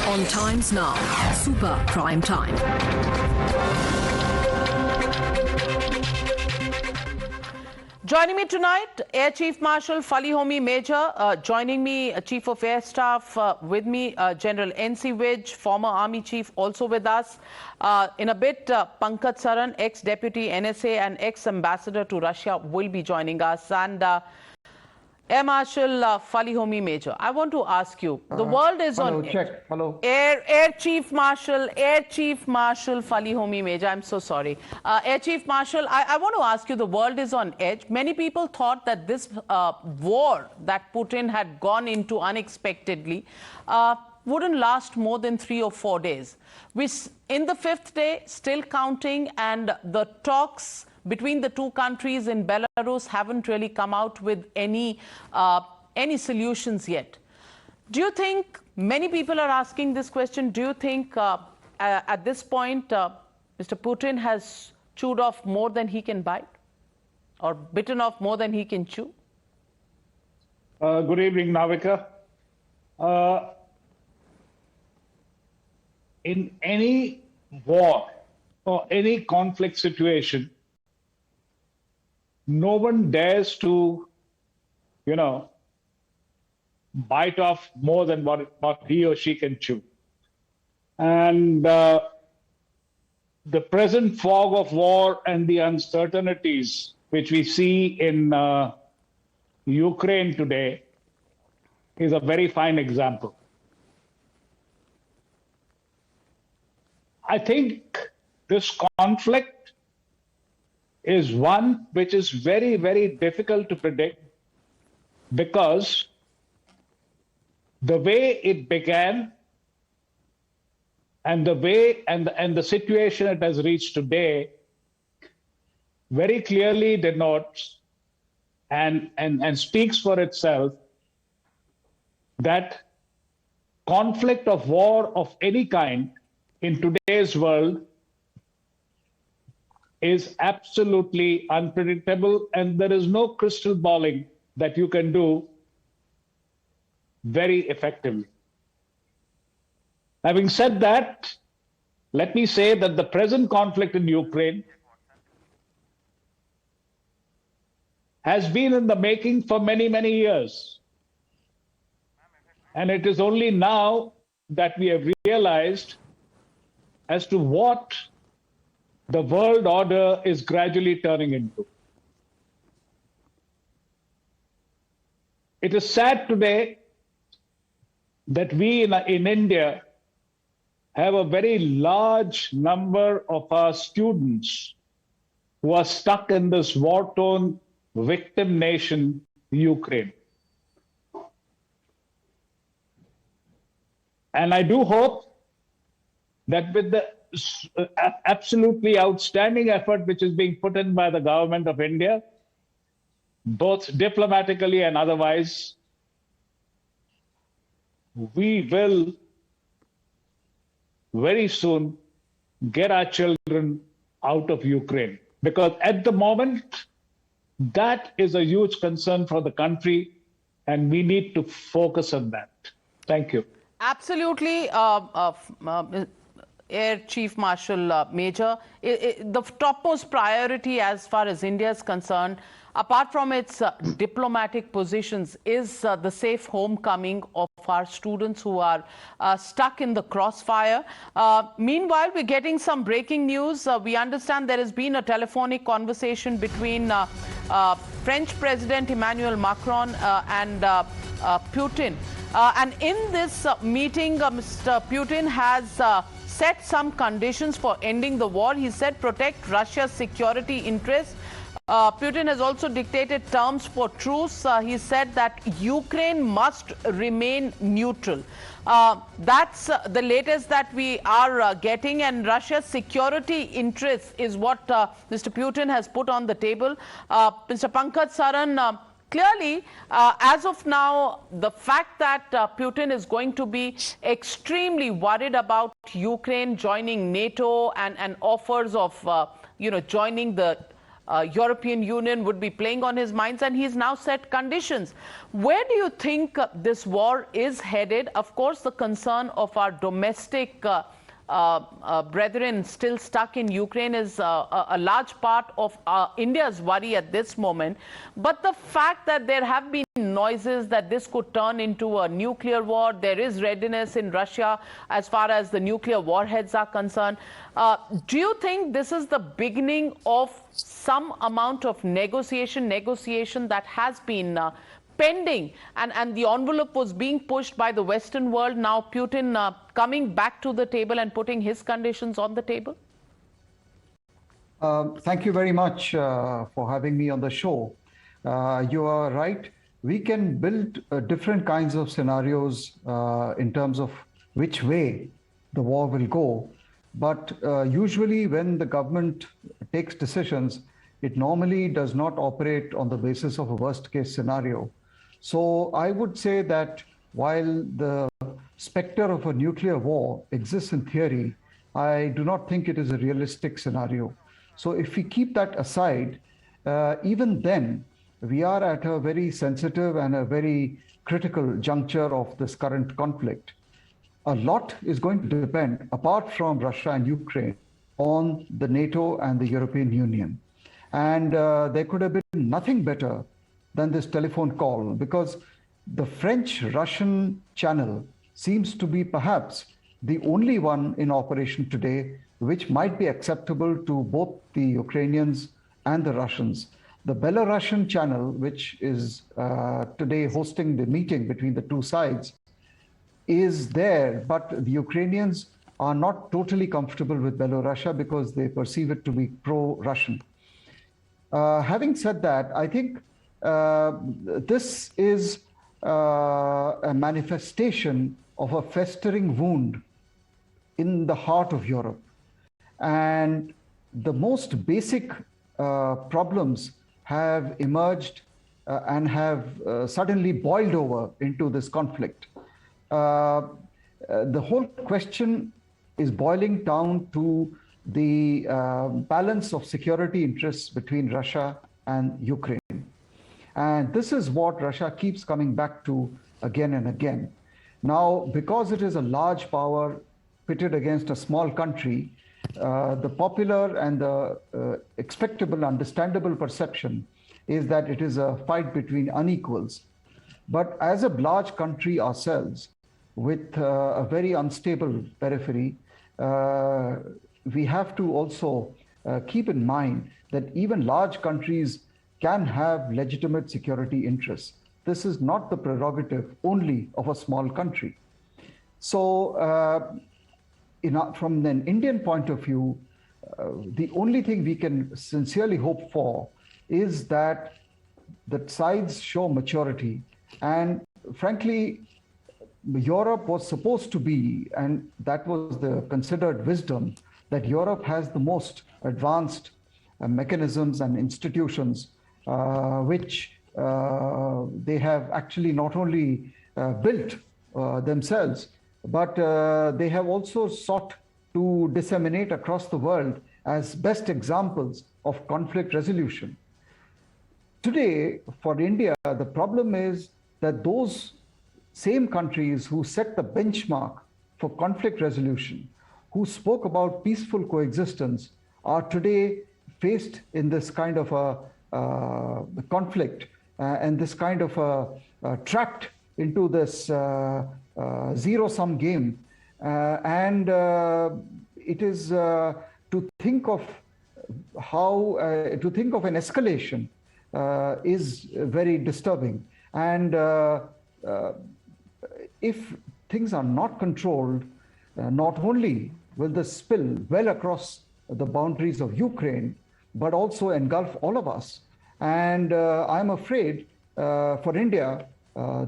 On Times Now, Super Prime Time. Joining me tonight, Air Chief Marshal Falihomi Major. Joining me, Chief of Air Staff. With me, General N.C. Vij, former Army Chief, also with us. In a bit, Pankaj Saran, ex-Deputy NSA and ex-Ambassador to Russia, will be joining us. And Air Marshal Falihomi Major, I want to ask you, the world is on... Check. Hello. Air Chief Marshal Falihomi Major, I'm so sorry. Air Chief Marshal, I want to ask you, the world is on edge. Many people thought that this war that Putin had gone into unexpectedly wouldn't last more than 3 or 4 days. In the 5th day, still counting, and the talks between the two countries in Belarus haven't really come out with any solutions yet. Do you think, many people are asking this question, do you think at this point Mr. Putin has chewed off more than he can bite, or bitten off more than he can chew? Good evening, Navika. In any war or any conflict situation, no one dares to, bite off more than what he or she can chew. And the present fog of war and the uncertainties which we see in Ukraine today is a very fine example. I think this conflict is one which is very, very difficult to predict, because the way it began and the way and the situation it has reached today very clearly denotes and speaks for itself that conflict of war of any kind in today's world is absolutely unpredictable, and there is no crystal balling that you can do very effectively. Having said that, let me say that the present conflict in Ukraine has been in the making for many, many years. And it is only now that we have realized as to what the world order is gradually turning into. It is sad today that we in India have a very large number of our students who are stuck in this war-torn victim nation, Ukraine. And I do hope that with the absolutely outstanding effort which is being put in by the government of India, both diplomatically and otherwise, we will very soon get our children out of Ukraine. Because at the moment, that is a huge concern for the country, and we need to focus on that. Thank you. Absolutely. Air Chief Marshal Major, the topmost priority as far as India is concerned, apart from its diplomatic positions, is the safe homecoming of our students who are stuck in the crossfire. Meanwhile, we're getting some breaking news. We understand there has been a telephonic conversation between French President Emmanuel Macron and Putin. And in this meeting, Mr. Putin has set some conditions for ending the war. He said protect Russia's security interests. Putin has also dictated terms for truce. He said that Ukraine must remain neutral. That's the latest that we are getting, and Russia's security interests is what Mr. Putin has put on the table. Mr. Pankaj Saran, clearly, as of now, the fact that Putin is going to be extremely worried about Ukraine joining NATO and offers of, joining the European Union would be playing on his minds, and he's now set conditions. Where do you think this war is headed? Of course, the concern of our domestic brethren still stuck in Ukraine is a large part of India's worry at this moment. But the fact that there have been noises that this could turn into a nuclear war, there is readiness in Russia as far as the nuclear warheads are concerned. Do you think this is the beginning of some amount of negotiation that has been pending, and the envelope was being pushed by the Western world, now Putin coming back to the table and putting his conditions on the table? Thank you very much for having me on the show. You are right. We can build different kinds of scenarios in terms of which way the war will go. But usually when the government takes decisions, it normally does not operate on the basis of a worst case scenario. So I would say that while the specter of a nuclear war exists in theory, I do not think it is a realistic scenario. So if we keep that aside, even then, we are at a very sensitive and a very critical juncture of this current conflict. A lot is going to depend, apart from Russia and Ukraine, on the NATO and the European Union. And there could have been nothing better than this telephone call, because the French-Russian channel seems to be perhaps the only one in operation today which might be acceptable to both the Ukrainians and the Russians. The Belarusian channel, which is today hosting the meeting between the two sides, is there, but the Ukrainians are not totally comfortable with Belarusia because they perceive it to be pro-Russian. Having said that, I think this is a manifestation of a festering wound in the heart of Europe. And the most basic problems have emerged and have suddenly boiled over into this conflict. The whole question is boiling down to the balance of security interests between Russia and Ukraine. And this is what Russia keeps coming back to again and again. Now, because it is a large power pitted against a small country, the popular and the expectable, understandable perception is that it is a fight between unequals. But as a large country ourselves, with a very unstable periphery, we have to also keep in mind that even large countries can have legitimate security interests. This is not the prerogative only of a small country. So from an Indian point of view, the only thing we can sincerely hope for is that the sides show maturity. And frankly, Europe was supposed to be, and that was the considered wisdom, that Europe has the most advanced mechanisms and institutions which they have actually not only built themselves, but they have also sought to disseminate across the world as best examples of conflict resolution. Today, for India, the problem is that those same countries who set the benchmark for conflict resolution, who spoke about peaceful coexistence, are today faced in this kind of a conflict and this kind of trapped into this zero-sum game. And it is to think of an escalation is very disturbing. And if things are not controlled, not only will this spill well across the boundaries of Ukraine, but also engulf all of us. And I'm afraid for India,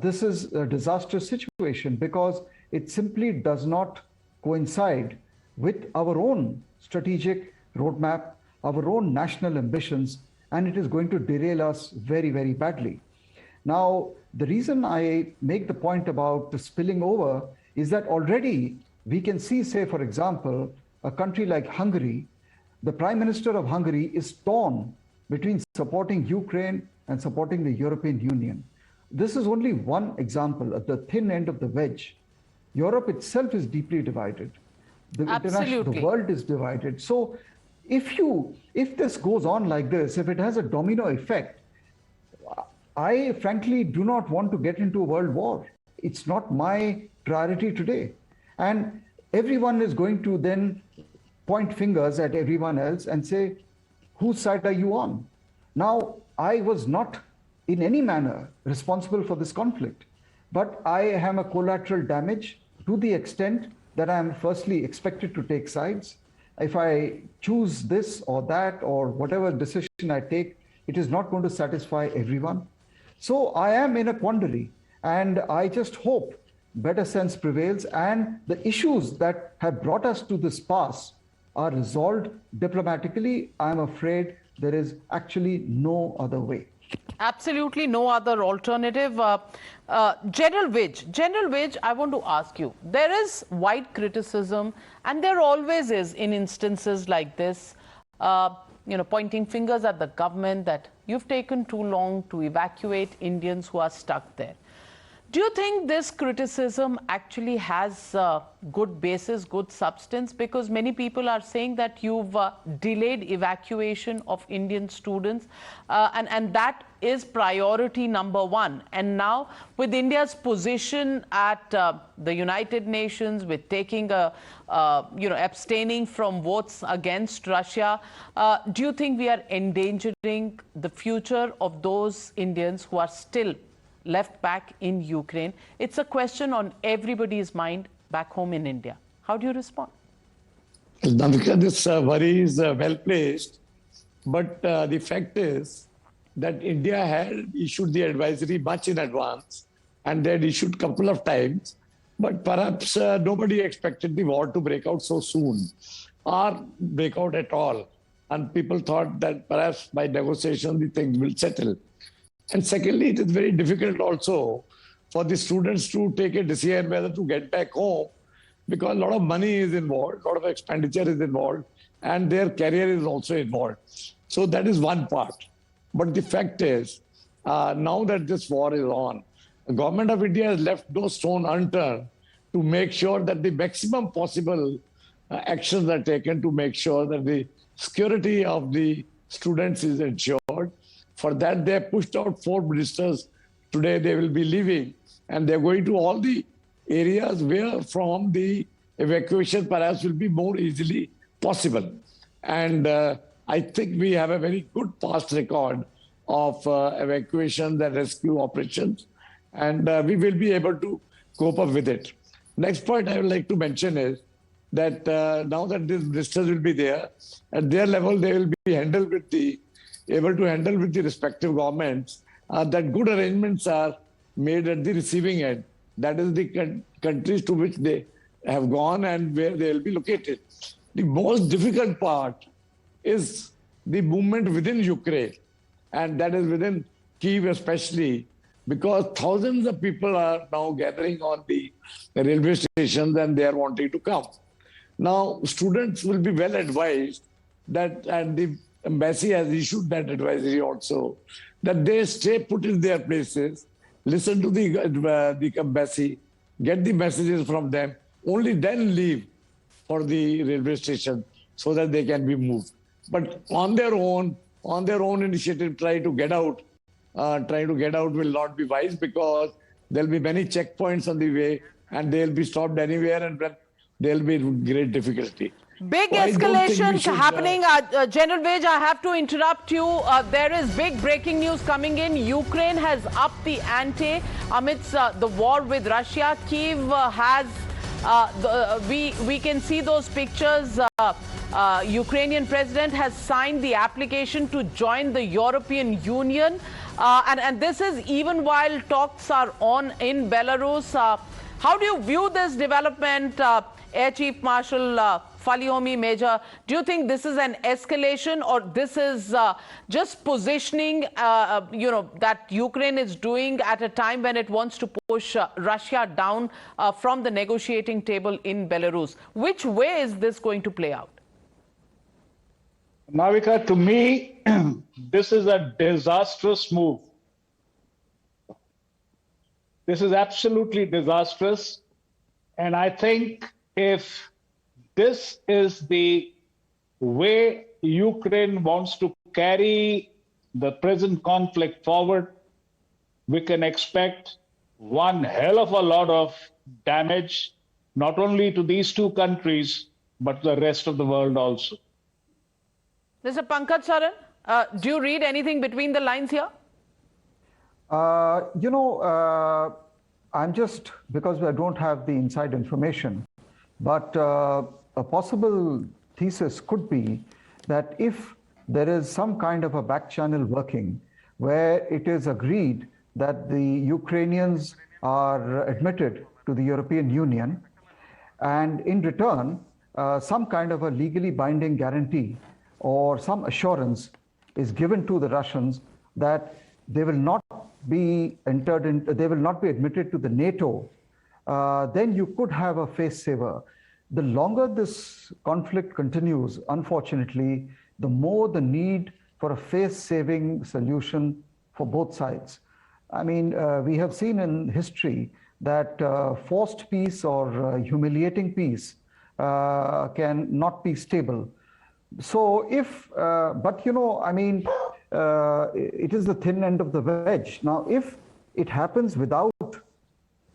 this is a disastrous situation because it simply does not coincide with our own strategic roadmap, our own national ambitions, and it is going to derail us very, very badly. Now, the reason I make the point about the spilling over is that already we can see, say, for example, a country like Hungary, the Prime Minister of Hungary is torn between supporting Ukraine and supporting the European Union. This is only one example at the thin end of the wedge. Europe itself is deeply divided. The world is divided. So if this goes on like this, if it has a domino effect, I frankly do not want to get into a world war. It's not my priority today. And everyone is going to then point fingers at everyone else and say, whose side are you on? Now, I was not in any manner responsible for this conflict, but I am a collateral damage to the extent that I am firstly expected to take sides. If I choose this or that or whatever decision I take, it is not going to satisfy everyone. So I am in a quandary, and I just hope better sense prevails and the issues that have brought us to this pass are resolved diplomatically. I'm afraid there is actually no other way. Absolutely no other alternative. General Vij, I want to ask you, there is wide criticism, and there always is in instances like this, pointing fingers at the government that you've taken too long to evacuate Indians who are stuck there. Do you think this criticism actually has good basis, good substance? Because many people are saying that you've delayed evacuation of Indian students, and that is priority number one. And now, with India's position at the United Nations, with taking abstaining from votes against Russia, do you think we are endangering the future of those Indians who are still left back in Ukraine? It's a question on everybody's mind back home in India. How do you respond? Navika, this worry is well placed, but the fact is that India had issued the advisory much in advance, and they had issued a couple of times, but perhaps nobody expected the war to break out so soon or break out at all. And people thought that perhaps by negotiation the things will settle. And secondly, it is very difficult also for the students to take a decision whether to get back home, because a lot of money is involved, a lot of expenditure is involved, and their career is also involved. So that is one part. But the fact is, now that this war is on, the government of India has left no stone unturned to make sure that the maximum possible actions are taken to make sure that the security of the students is ensured. For that, they have pushed out 4 ministers. Today, they will be leaving, and they're going to all the areas where from the evacuation perhaps will be more easily possible. And I think we have a very good past record of evacuations and rescue operations, and we will be able to cope up with it. Next point I would like to mention is that now that these ministers will be there, at their level, they will be able to handle with the respective governments that good arrangements are made at the receiving end. That is the countries to which they have gone and where they will be located. The most difficult part is the movement within Ukraine, and that is within Kyiv especially, because thousands of people are now gathering on the railway stations and they are wanting to come. Now, students will be well advised that, and the embassy has issued that advisory also, that they stay put in their places, listen to the embassy, get the messages from them, only then leave for the railway station so that they can be moved. But on their own initiative, trying to get out will not be wise, because there'll be many checkpoints on the way and they'll be stopped anywhere, and there'll be great difficulty. Big escalations happening. General Vij, I have to interrupt you. There is big breaking news coming in. Ukraine has upped the ante amidst the war with Russia. Kyiv has, we can see those pictures. Ukrainian president has signed the application to join the European Union. And this is even while talks are on in Belarus. How do you view this development, Air Chief Marshal Faliomi Major? Do you think this is an escalation, or this is just positioning, that Ukraine is doing at a time when it wants to push Russia down from the negotiating table in Belarus? Which way is this going to play out? Navika, to me, this is a disastrous move. This is absolutely disastrous. And I think if this is the way Ukraine wants to carry the present conflict forward, we can expect one hell of a lot of damage, not only to these two countries, but the rest of the world also. Mr. Pankaj Saran, do you read anything between the lines here? I'm just, because I don't have the inside information, but a possible thesis could be that if there is some kind of a back channel working where it is agreed that the Ukrainians are admitted to the European Union, and in return, some kind of a legally binding guarantee or some assurance is given to the Russians that they will not be they will not be admitted to the NATO, then you could have a face saver. The longer this conflict continues, unfortunately, the more the need for a face-saving solution for both sides. I mean, we have seen in history that forced peace or humiliating peace can not be stable. So if, it is the thin end of the wedge. Now, if it happens without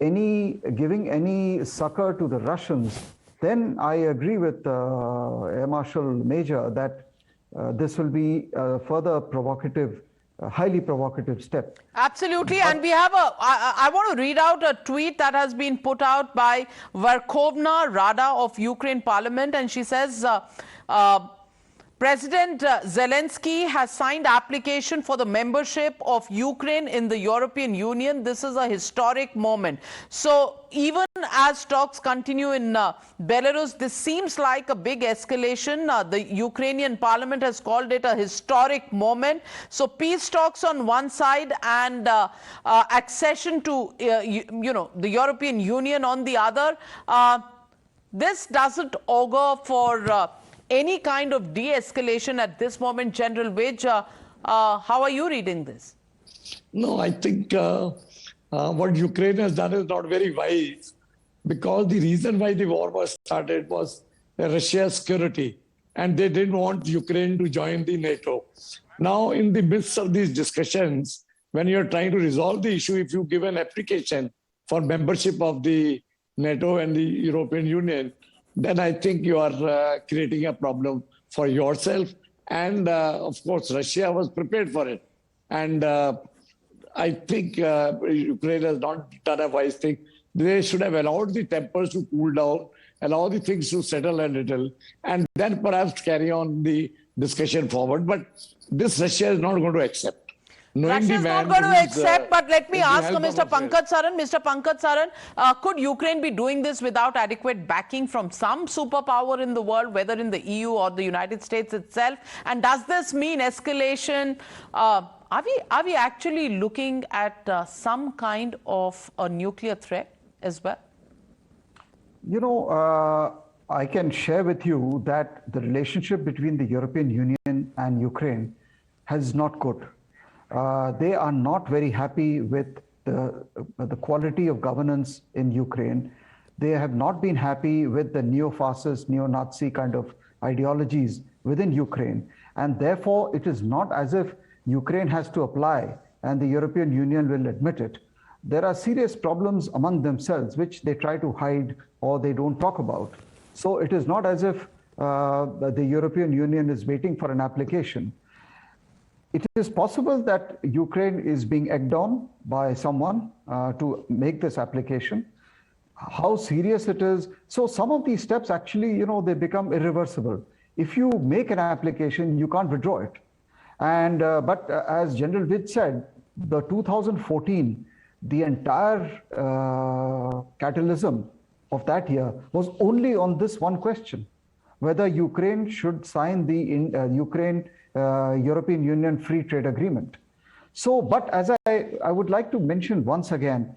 giving any succor to the Russians, then I agree with Air Marshal Major that this will be a further provocative, highly provocative step. Absolutely. And we have I want to read out a tweet that has been put out by Verkhovna Rada of Ukraine Parliament. And she says, President Zelensky has signed application for the membership of Ukraine in the European Union. This is a historic moment. So even as talks continue in Belarus, this seems like a big escalation. The Ukrainian parliament has called it a historic moment. So peace talks on one side and accession to the European Union on the other. This doesn't augur for any kind of de-escalation at this moment. General Vij, how are you reading this? No, I think what Ukraine has done is not very wise, because the reason why the war was started was Russia's security, and they didn't want Ukraine to join the NATO. Now, in the midst of these discussions, when you're trying to resolve the issue, if you give an application for membership of the NATO and the European Union, then I think you are creating a problem for yourself. And of course, Russia was prepared for it. And I think Ukraine has not done a wise thing. They should have allowed the tempers to cool down, allow the things to settle a little, and then perhaps carry on the discussion forward. But this Russia is not going to accept. Russia is not going to accept, but let me ask Mr. Pankaj Saran. Mr. Pankaj Saran, could Ukraine be doing this without adequate backing from some superpower in the world, whether in the EU or the United States itself? And does this mean escalation? Are we actually looking at some kind of a nuclear threat as well? I can share with you that the relationship between the European Union and Ukraine is not good. They are not very happy with the quality of governance in Ukraine. They have not been happy with the neo-fascist, neo-Nazi kind of ideologies within Ukraine. And therefore, it is not as if Ukraine has to apply and the European Union will admit it. There are serious problems among themselves, which they try to hide or they don't talk about. So it is not as if the European Union is waiting for an application. It is possible that Ukraine is being egged on by someone to make this application. How serious it is. So some of these steps actually, they become irreversible. If you make an application, you can't withdraw it. And but as General Vij said, the 2014, the entire catalysm of that year was only on this one question, whether Ukraine should sign the European Union Free Trade Agreement. So, but as I would like to mention once again,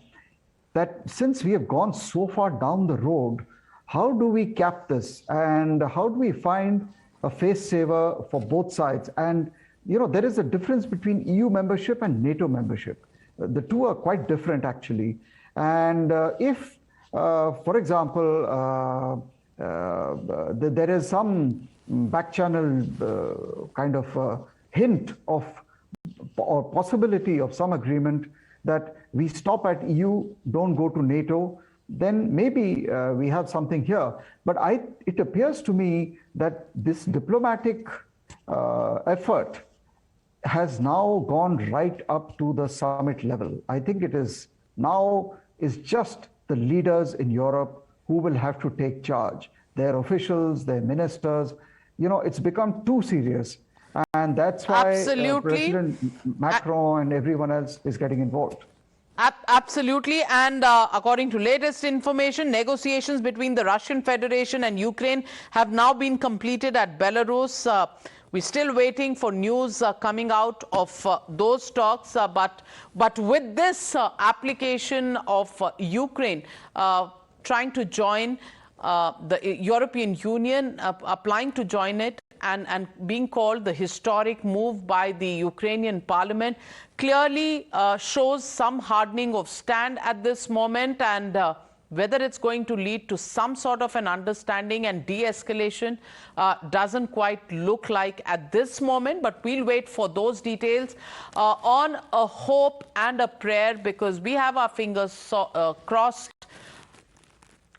that since we have gone so far down the road, how do we cap this? And how do we find a face saver for both sides? And there is a difference between EU membership and NATO membership. The two are quite different, actually. And if, for example, there is some back channel kind of hint of or possibility of some agreement that we stop at EU, don't go to NATO, then maybe we have something here. But it appears to me that this diplomatic effort has now gone right up to the summit level. I think it is now is just the leaders in Europe who will have to take charge. Their officials, their ministers, it's become too serious. And that's why President Macron and everyone else is getting involved. Absolutely. And according to latest information, negotiations between the Russian Federation and Ukraine have now been completed at Belarus. We're still waiting for news coming out of those talks. But with this application of Ukraine trying to join the European Union, applying to join it, and being called the historic move by the Ukrainian parliament, clearly shows some hardening of stand at this moment, and whether it's going to lead to some sort of an understanding and de-escalation doesn't quite look like at this moment, but we'll wait for those details on a hope and a prayer, because we have our fingers crossed.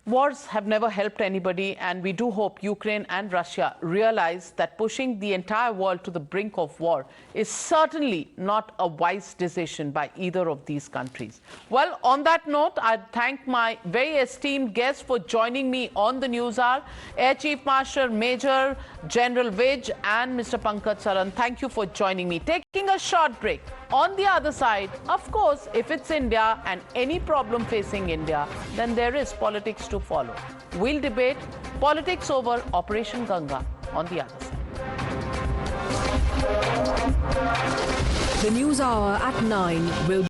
Wars have never helped anybody, and we do hope Ukraine and Russia realize that pushing the entire world to the brink of war is certainly not a wise decision by either of these countries. Well, on that note, I thank my very esteemed guests for joining me on the News Hour, Air Chief Marshal Major General Vij and Mr. Pankaj Saran. Thank you for joining me. Taking a short break. On the other side, of course, if it's India and any problem facing India, then there is politics to follow. We'll debate politics over Operation Ganga on the other side. The News Hour at 9 will